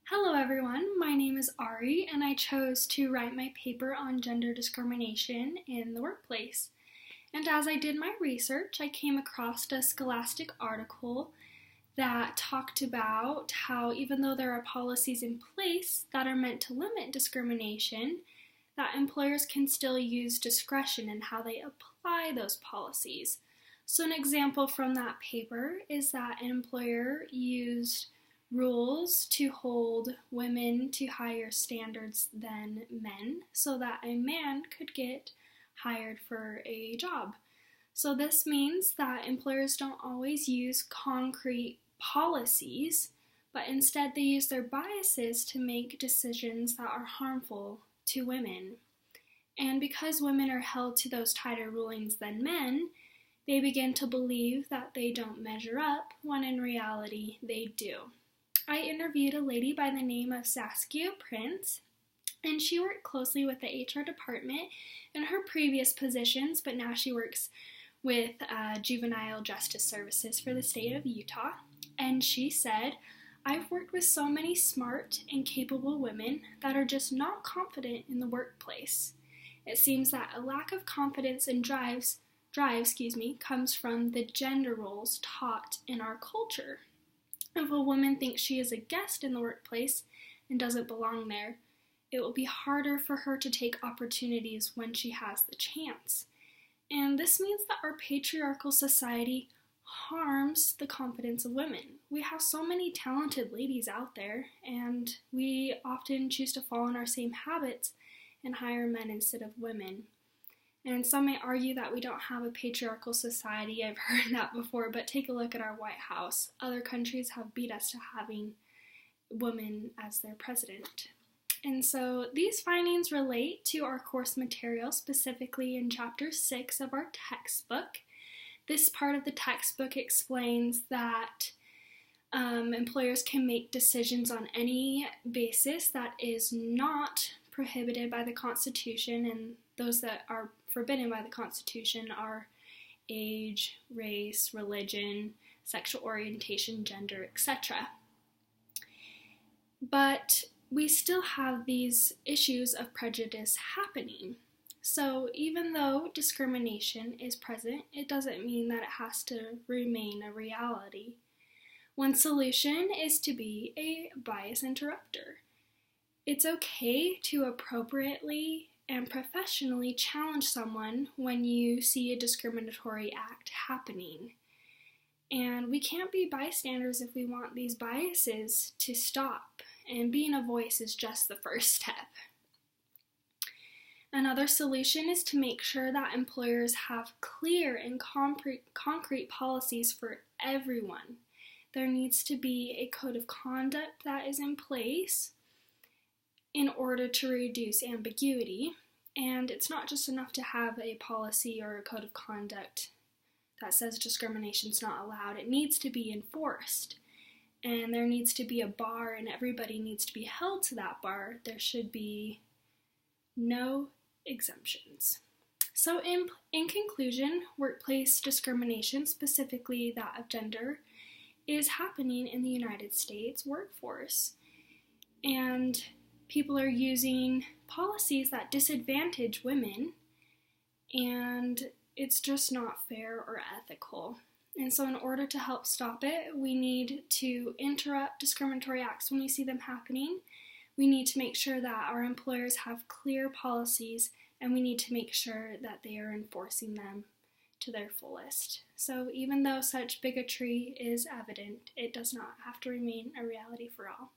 Hello everyone, my name is Ari and I chose to write my paper on gender discrimination in the workplace. And as I did my research, I came across a scholastic article that talked about how even though there are policies in place that are meant to limit discrimination, that employers can still use discretion in how they apply those policies. So an example from that paper is that an employer used rules to hold women to higher standards than men so that a man could get hired for a job. So this means that employers don't always use concrete policies, but instead they use their biases to make decisions that are harmful to women. And because women are held to those tighter rulings than men, they begin to believe that they don't measure up when in reality they do. I interviewed a lady by the name of Saskia Prince, and she worked closely with the HR department in her previous positions, but now she works with Juvenile Justice Services for the state of Utah. And she said, "I've worked with so many smart and capable women that are just not confident in the workplace. It seems that a lack of confidence and drive comes from the gender roles taught in our culture. If a woman thinks she is a guest in the workplace and doesn't belong there, it will be harder for her to take opportunities when she has the chance. And this means that our patriarchal society harms the confidence of women. We have so many talented ladies out there, and we often choose to fall in our same habits and hire men instead of women. And some may argue that we don't have a patriarchal society. I've heard that before, but take a look at our White House. Other countries have beat us to having women as their president. And so these findings relate to our course material, specifically in Chapter 6 of our textbook. This part of the textbook explains that employers can make decisions on any basis that is not prohibited by the Constitution, and those that are forbidden by the Constitution are age, race, religion, sexual orientation, gender, etc. But we still have these issues of prejudice happening. So even though discrimination is present, it doesn't mean that it has to remain a reality. One solution is to be a bias interrupter. It's okay to appropriately and professionally challenge someone when you see a discriminatory act happening. And we can't be bystanders if we want these biases to stop, and being a voice is just the first step. Another solution is to make sure that employers have clear and concrete policies for everyone. There needs to be a code of conduct that is in place in order to reduce ambiguity. And it's not just enough to have a policy or a code of conduct that says discrimination is not allowed. It needs to be enforced. And there needs to be a bar, and everybody needs to be held to that bar. There should be no exemptions. So in conclusion, workplace discrimination, specifically that of gender, is happening in the United States workforce. And people are using policies that disadvantage women, and it's just not fair or ethical. And so in order to help stop it, we need to interrupt discriminatory acts when we see them happening. We need to make sure that our employers have clear policies, and we need to make sure that they are enforcing them to their fullest. So even though such bigotry is evident, it does not have to remain a reality for all.